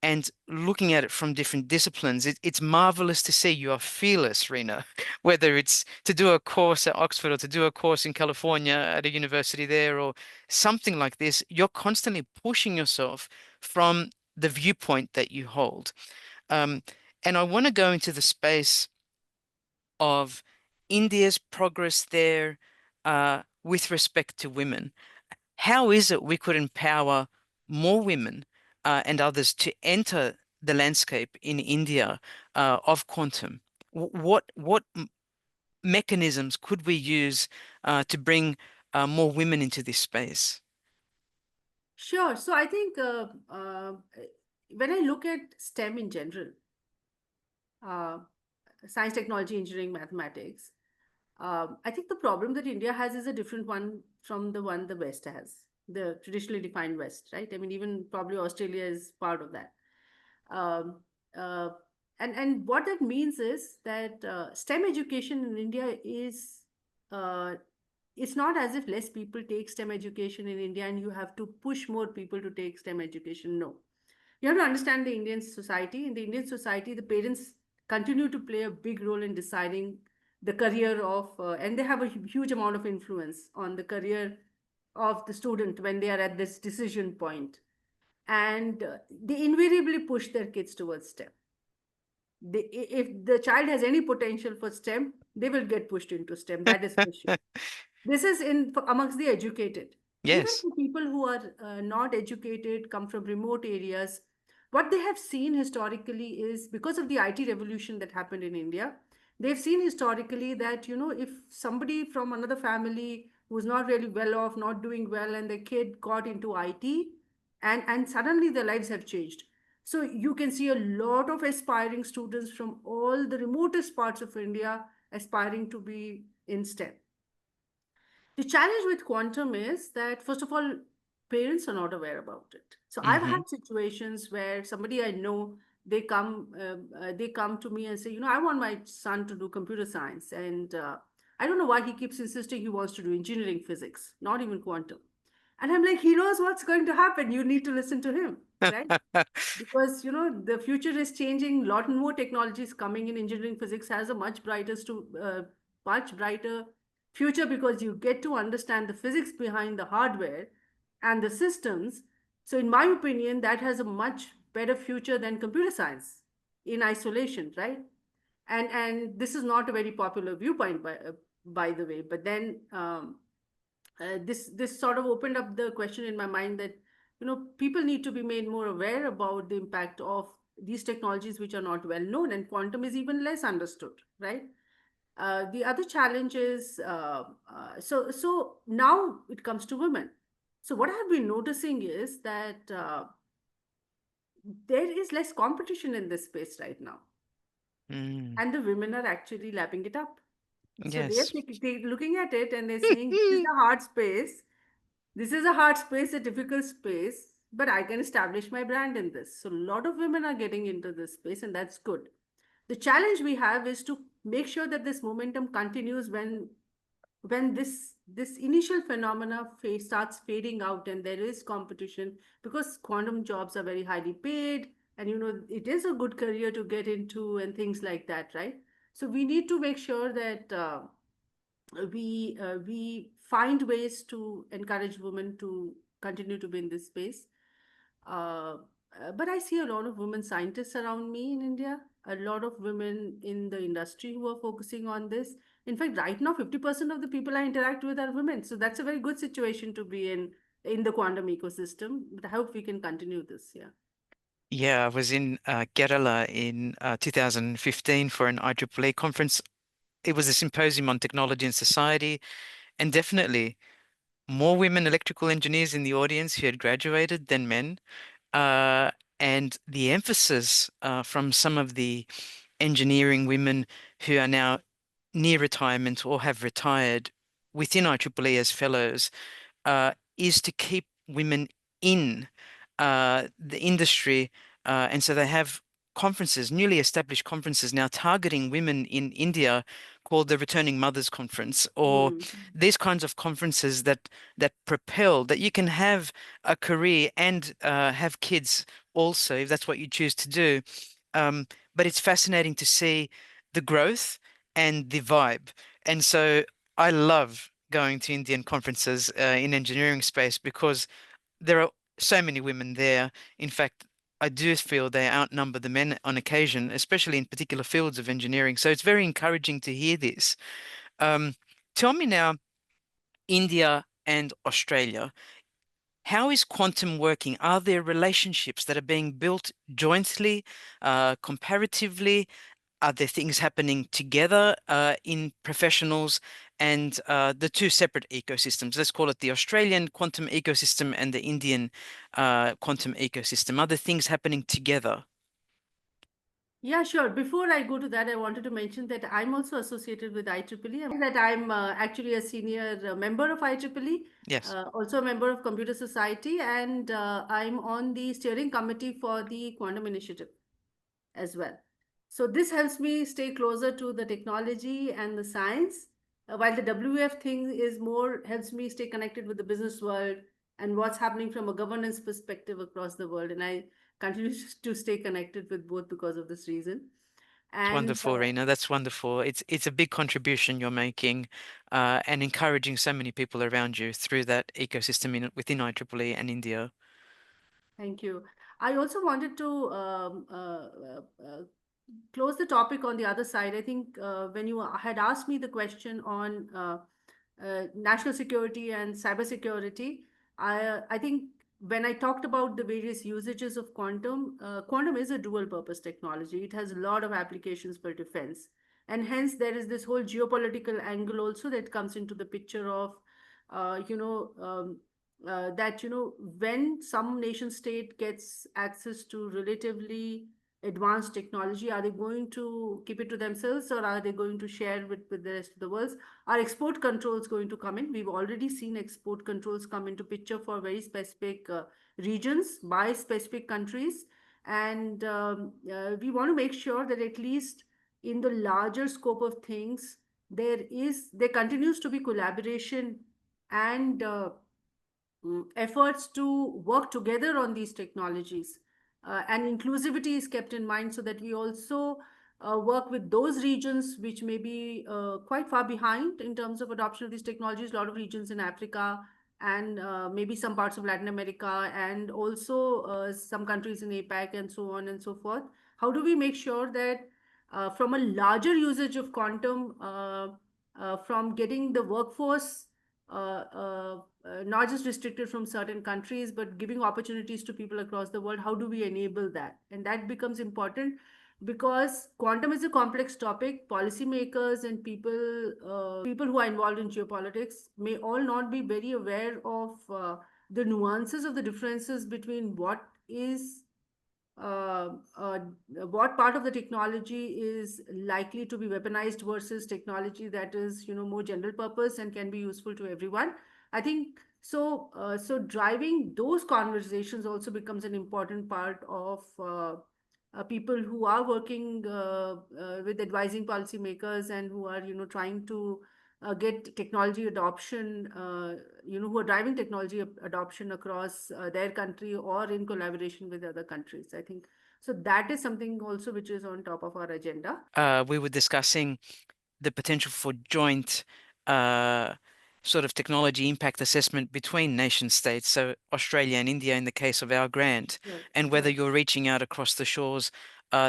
and looking at it from different disciplines, it's marvelous to see you are fearless, Reena. Whether it's to do a course at Oxford or to do a course in California at a university there or something like this, you're constantly pushing yourself from the viewpoint that you hold. Um, and I want to go into the space of India's progress there with respect to women. How is it we could empower more women and others to enter the landscape in India of quantum? What mechanisms could we use to bring more women into this space? Sure. So I think when I look at STEM in general, uh, science, technology, engineering, mathematics, I think the problem that India has is a different one from the one the West has, the traditionally defined West, right? I mean, even probably Australia is part of that. Um, uh, and what that means is that STEM education in India is uh, it's not as if less people take STEM education in India and you have to push more people to take STEM education. No, You have to understand the Indian society. In the Indian society, the parents continue to play a big role in deciding the career of, and they have a huge amount of influence on the career of the student when they are at this decision point. And they invariably push their kids towards STEM. If the child has any potential for STEM, they will get pushed into STEM. That is for sure. This is amongst the educated. Even Yes. for people who are not educated, come from remote areas, what they have seen historically is because of the IT revolution that happened in India, they've seen historically that, if somebody from another family who's not really well off, not doing well, and the kid got into IT, and suddenly their lives have changed. So you can see a lot of aspiring students from all the remotest parts of India aspiring to be in STEM. The challenge with quantum is that, first of all, parents are not aware about it. So I've Mm-hmm. had situations where somebody I know, they come to me and say, I want my son to do computer science, and I don't know why he keeps insisting he wants to do engineering physics, not even quantum. And I'm like, he knows what's going to happen. You need to listen to him, right? Because the future is changing. A lot more technologies coming in. Engineering physics has a much brighter future because you get to understand the physics behind the hardware and the systems. So in my opinion, that has a much better future than computer science in isolation, right? And this is not a very popular viewpoint, by the way. But then this sort of opened up the question in my mind that people need to be made more aware about the impact of these technologies which are not well known, and quantum is even less understood, right? The other challenge is so now it comes to women. So what I've been noticing is that there is less competition in this space right now, Mm. and the women are actually lapping it up. So Yes. they're looking at it and they're saying, this is a hard space. This is a hard space, a difficult space, but I can establish my brand in this. So a lot of women are getting into this space, and that's good. The challenge we have is to make sure that this momentum continues when this initial phenomena starts fading out and there is competition, because quantum jobs are very highly paid, and it is a good career to get into and things like that, right? So we need to make sure that we find ways to encourage women to continue to be in this space. Uh, but I see a lot of women scientists around me in India, a lot of women in the industry who are focusing on this. In fact, right now, 50% of the people I interact with are women. So that's a very good situation to be in the quantum ecosystem. But I hope we can continue this. Yeah. Yeah, I was in Kerala in 2015 for an IEEE conference. It was a symposium on technology and society, and definitely more women electrical engineers in the audience who had graduated than men. Uh, and the emphasis from some of the engineering women who are now near retirement or have retired within IEEE as fellows is to keep women in the industry. And so they have conferences, newly established conferences now targeting women in India called the Returning Mothers Conference, or Hmm. these kinds of conferences that propel that you can have a career and have kids also, if that's what you choose to do. But it's fascinating to see the growth and the vibe. And so I love going to Indian conferences in engineering space because there are so many women there. In fact, I do feel they outnumber the men on occasion, especially in particular fields of engineering. So it's very encouraging to hear this. Um, Tell me now, India and Australia, how is quantum working? Are there relationships that are being built jointly, comparatively? Are there things happening together in professionals and the two separate ecosystems? Let's call it the Australian quantum ecosystem and the Indian quantum ecosystem. Are there things happening together? Yeah, sure. Before I go to that, I wanted to mention that I'm also associated with IEEE, and that I'm actually a senior member of IEEE, Yes. also a member of Computer Society, and I'm on the steering committee for the Quantum Initiative as well. So this helps me stay closer to the technology and the science, while the WF thing is more helps me stay connected with the business world and what's happening from a governance perspective across the world. And I continue to stay connected with both because of this reason. It's And wonderful, Reena. That's wonderful. It's a big contribution you're making, and encouraging so many people around you through that ecosystem within IEEE and India. thank you. I also wanted to close the topic on the other side. I think when you had asked me the question on national security and cybersecurity, I think when I talked about the various usages of quantum, quantum is a dual purpose technology. It has a lot of applications for defense. And hence, there is this whole geopolitical angle also that comes into the picture of, you know, that, when some nation state gets access to relatively advanced technology, are they going to keep it to themselves, or are they going to share with the rest of the world? Are export controls going to come in? We've already seen export controls come into picture for very specific regions by specific countries. And we want to make sure that at least in the larger scope of things, there continues to be collaboration and efforts to work together on these technologies. And inclusivity is kept in mind so that we also work with those regions which may be quite far behind in terms of adoption of these technologies. A lot of regions in Africa and maybe some parts of Latin America, and also some countries in APAC, and so on and so forth. How do we make sure that from a larger usage of quantum, from getting the workforce not just restricted from certain countries, but giving opportunities to people across the world? How do we enable that? And that becomes important because quantum is a complex topic. Policymakers and people who are involved in geopolitics may all not be very aware of the nuances of the differences between uh, uh, what part of the technology is likely to be weaponized versus technology that is, more general purpose and can be useful to everyone. I think so. So driving those conversations also becomes an important part of people who are working with advising policymakers and who are, trying to get technology adoption, who are driving technology adoption across their country or in collaboration with other countries. I think so. That is something also which is on top of our agenda. We were discussing the potential for joint uh, sort of technology impact assessment between nation states, so Australia and India in the case of our grant, Right, and whether right. you're reaching out across the shores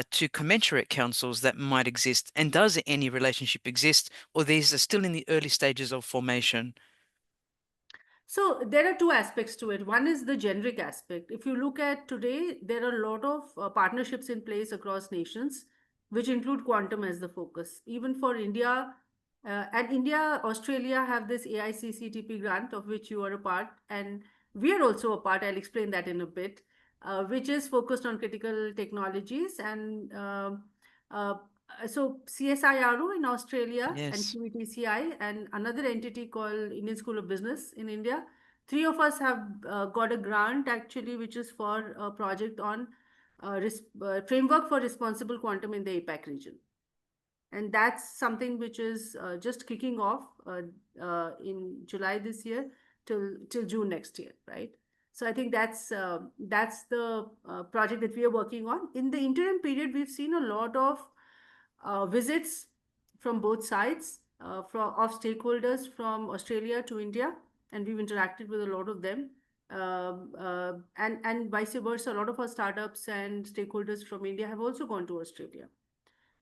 to commensurate councils that might exist, and does any relationship exist, or these are still in the early stages of formation? So there are two aspects to it. One is the generic aspect. If you look at today, there are a lot of partnerships in place across nations, which include quantum as the focus. Even for India, and India, Australia have this AICCTP grant of which you are a part, and we are also a part. I'll explain that in a bit, which is focused on critical technologies. And uh, so CSIRO in Australia and Yes. QETCI and another entity called Indian School of Business in India. Three of us have got a grant actually, which is for a project on framework for responsible quantum in the APAC region. And that's something which is just kicking off in July this year till June next year, right? So I think that's the project that we are working on. In the interim period, we've seen a lot of visits from both sides of stakeholders from Australia to India, and we've interacted with a lot of them. And vice versa, a lot of our startups and stakeholders from India have also gone to Australia.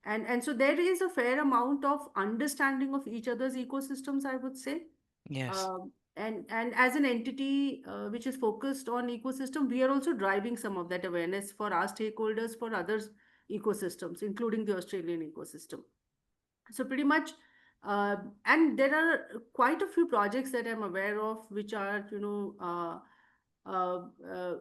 And so there is a fair amount of understanding of each other's ecosystems, I would say. Yes. And as an entity which is focused on ecosystem, we are also driving some of that awareness for our stakeholders for others ecosystems, including the Australian ecosystem. So pretty much, uh, and there are quite a few projects that I'm aware of which are,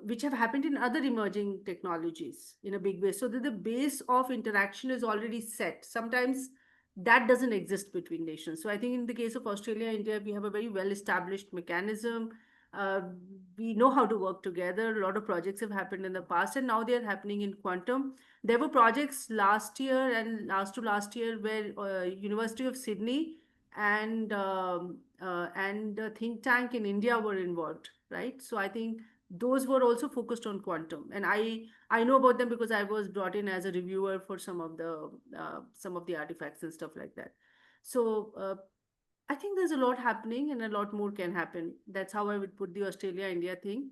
which have happened in other emerging technologies in a big way, so that the base of interaction is already set. Sometimes that doesn't exist between nations. So I think in the case of Australia, India, we have a very well established mechanism. uh, we know how to work together. A lot of projects have happened in the past, and now they are happening in quantum. There were projects last year and last to last year where University of Sydney and a think tank in India were involved, right? So I think those were also focused on quantum, and I know about them because I was brought in as a reviewer for some of the artifacts and stuff like that. So I think there's a lot happening and a lot more can happen. That's how I would put the Australia India thing.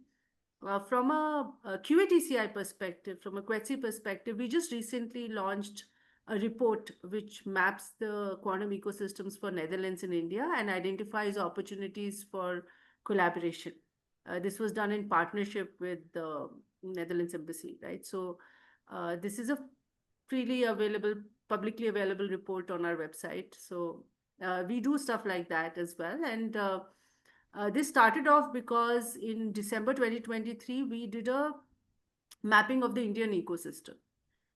From a QATCI perspective, from a QETSI perspective, we just recently launched a report which maps the quantum ecosystems for Netherlands and India and identifies opportunities for collaboration. This was done in partnership with the Netherlands Embassy, right? So this is a freely available, publicly available report on our website. So we do stuff like that as well. And this started off because in December 2023, we did a mapping of the Indian ecosystem.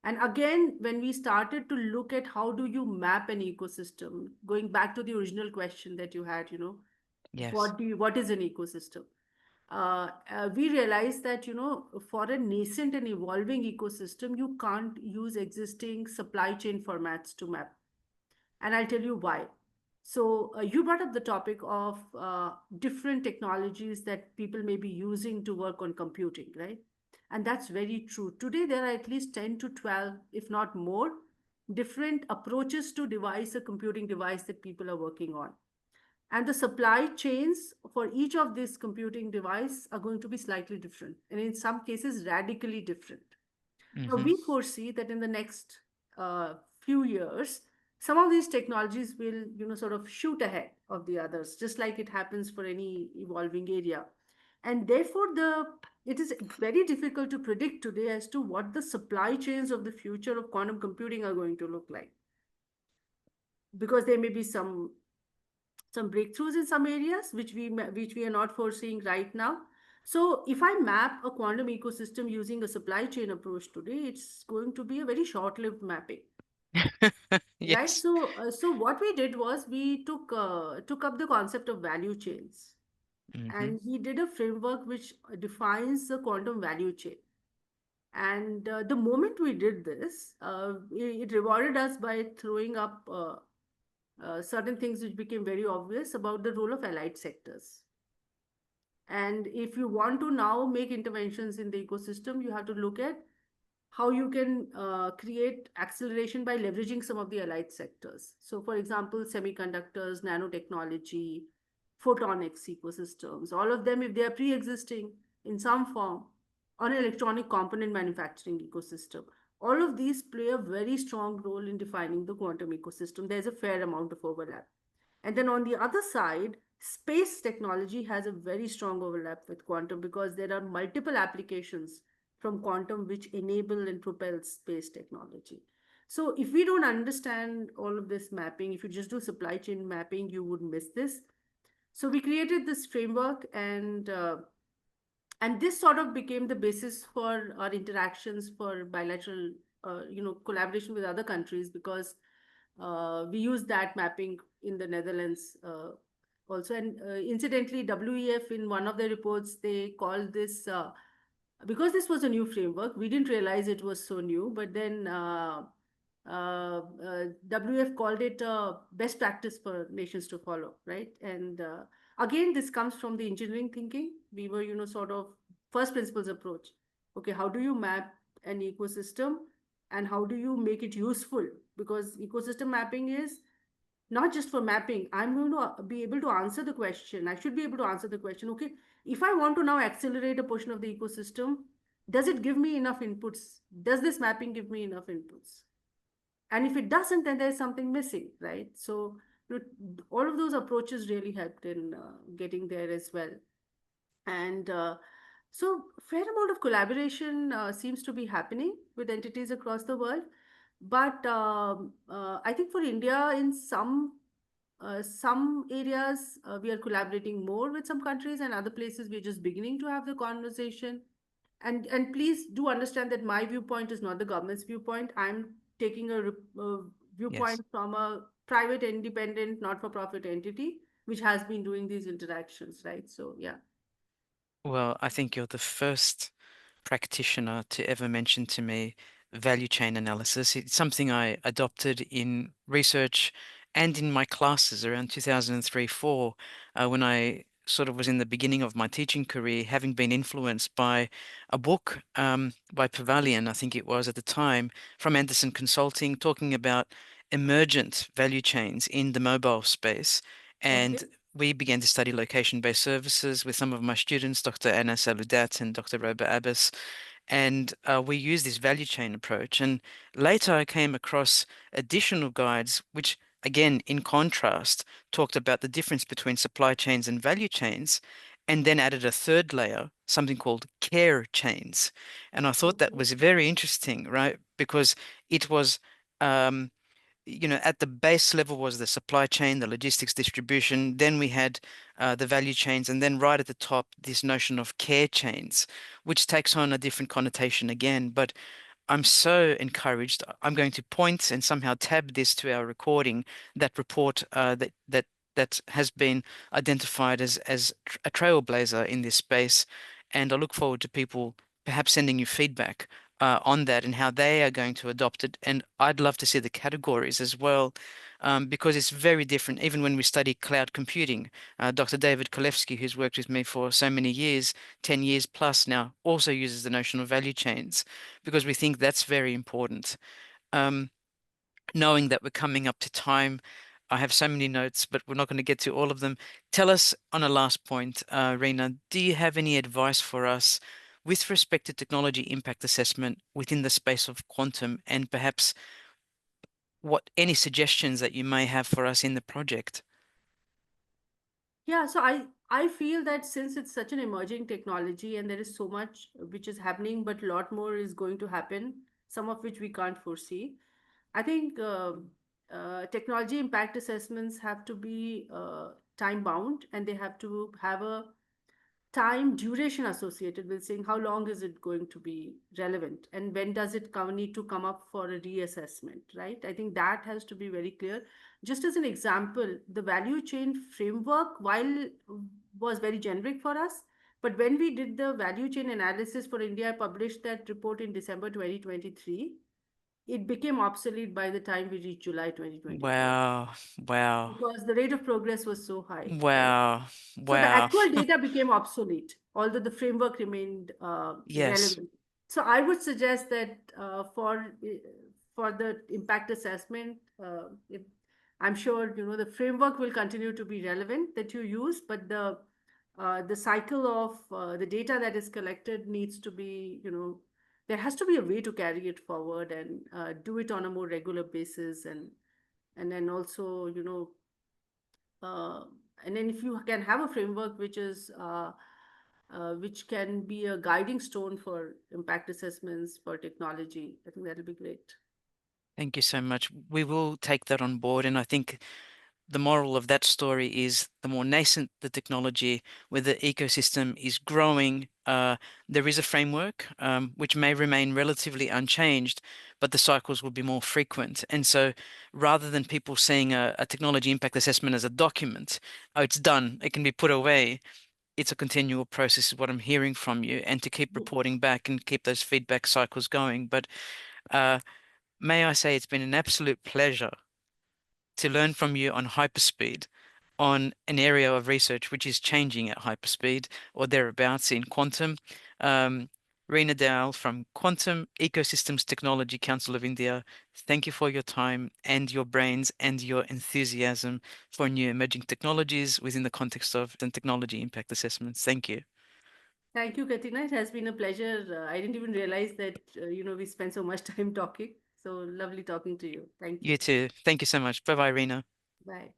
And again, when we started to look at how do you map an ecosystem, going back to the original question that you had, Yes. what is an ecosystem? We realized that, for a nascent and evolving ecosystem, you can't use existing supply chain formats to map, and I'll tell you why. So, you brought up the topic of different technologies that people may be using to work on computing, right? And that's very true. Today, there are at least 10 to 12, if not more, different approaches to devise a computing device that people are working on. And the supply chains for each of these computing device are going to be slightly different, and in some cases, radically different. Now, Hmm. we foresee that in the next few years, some of these technologies will, sort of shoot ahead of the others, just like it happens for any evolving area. And therefore, it is very difficult to predict today as to what the supply chains of the future of quantum computing are going to look like, because there may be some breakthroughs in some areas which we are not foreseeing right now. So if I map a quantum ecosystem using a supply chain approach today, it's going to be a very short-lived mapping, right? Yes. So what we did was we took up the concept of value chains, Hmm. and we did a framework which defines the quantum value chain. And the moment we did this, it rewarded us by throwing up certain things which became very obvious about the role of allied sectors. And if you want to now make interventions in the ecosystem, you have to look at how you can create acceleration by leveraging some of the allied sectors. So, for example, semiconductors, nanotechnology, photonics ecosystems, all of them, if they are pre existing in some form on an electronic component manufacturing ecosystem, all of these play a very strong role in defining the quantum ecosystem. There's a fair amount of overlap. And then on the other side, space technology has a very strong overlap with quantum because there are multiple applications from quantum which enable and propel space technology. So if we don't understand all of this mapping, if you just do supply chain mapping, you would miss this. So we created this framework, and this sort of became the basis for our interactions for bilateral, collaboration with other countries, because we use that mapping in the Netherlands also. And incidentally, WEF, in one of their reports, they called this, because this was a new framework, we didn't realize it was so new, but then WF called it best practice for nations to follow, right? And again, this comes from the engineering thinking. We were, sort of first principles approach. Okay, how do you map an ecosystem and how do you make it useful? Because ecosystem mapping is not just for mapping. I'm going to be able to answer the question. I should be able to answer the question. Okay, if I want to now accelerate a portion of the ecosystem, does it give me enough inputs? Does this mapping give me enough inputs? And if it doesn't, then there's something missing, right? So all of those approaches really helped in getting there as well. And so fair amount of collaboration seems to be happening with entities across the world. But I think for India, in some areas, we are collaborating more with some countries, and other places we're just beginning to have the conversation. And please do understand that my viewpoint is not the government's viewpoint. I'm taking a Yes. viewpoint from a private, independent, not-for-profit entity which has been doing these interactions, right? So yeah. Well, I think you're the first practitioner to ever mention to me value chain analysis. It's something I adopted in research and in my classes around 2003-4, when I sort of was in the beginning of my teaching career, having been influenced by a book by Pavalian, I think it was at the time, from Anderson Consulting, talking about emergent value chains in the mobile space. Okay. And we began to study location-based services with some of my students, Dr. Anna Saludat and Dr. Roba Abbas, and we use this value chain approach. And later I came across additional guides, which, again, in contrast, talked about the difference between supply chains and value chains, and then added a third layer, something called care chains. And I thought that Okay. was very interesting, right? Because it was, um, at the base level was the supply chain, the logistics distribution. Then we had the value chains, and then right at the top, this notion of care chains, which takes on a different connotation again. But I'm so encouraged. I'm going to point and somehow tab this to our recording, that report that has been identified as a trailblazer in this space, and I look forward to people perhaps sending you feedback on that and how they are going to adopt it. And I'd love to see the categories as well, because it's very different. Even when we study cloud computing, Dr. David Kolevsky, who's worked with me for so many years, 10 years plus now, also uses the notion of value chains because we think that's very important. Um, Knowing that we're coming up to time, I have so many notes, but we're not going to get to all of them. Tell us on a last point, Reena, do you have any advice for us with respect to technology impact assessment within the space of quantum, and perhaps what any suggestions that you may have for us in the project? Yeah, so I feel that since it's such an emerging technology and there is so much which is happening, but a lot more is going to happen, some of which we can't foresee. I think technology impact assessments have to be time bound, and they have to have a time duration associated with saying how long is it going to be relevant and when does it need to come up for a reassessment, right? I think that has to be very clear. Just as an example, the value chain framework, while was very generic for us, but when we did the value chain analysis for India, I published that report in December 2023. It became obsolete by the time we reached July 2024 Wow, wow, because the rate of progress was so high, right? wow, So the wow. actual data became obsolete, although the framework remained Yes, relevant. So I would suggest that for the impact assessment, I'm sure the framework will continue to be relevant that you use, but the cycle of the data that is collected needs to be, there has to be a way to carry it forward and do it on a more regular basis, and then also uh, and then if you can have a framework which can be a guiding stone for impact assessments for technology, I think that'll be great. thank you so much. We will take that on board, and I think the moral of that story is the more nascent the technology, where the ecosystem is growing, there is a framework which may remain relatively unchanged, but the cycles will be more frequent. And so rather than people seeing a technology impact assessment as a document, oh, it's done, it can be put away, it's a continual process, is what I'm hearing from you, and to keep Yes. reporting back and keep those feedback cycles going. But uh, may I say it's been an absolute pleasure to learn from you on hyperspeed, on an area of research which is changing at hyperspeed or thereabouts in quantum. Um, Reena Dayal from Quantum Ecosystems Technology Council of India, thank you for your time and your brains and your enthusiasm for new emerging technologies within the context of the technology impact assessments. Thank you. Thank you, Katina. It has been a pleasure. I didn't even realize that we spent so much time talking. So lovely talking to you. Thank You you. too. Thank you so much. Bye bye, Reena. Bye.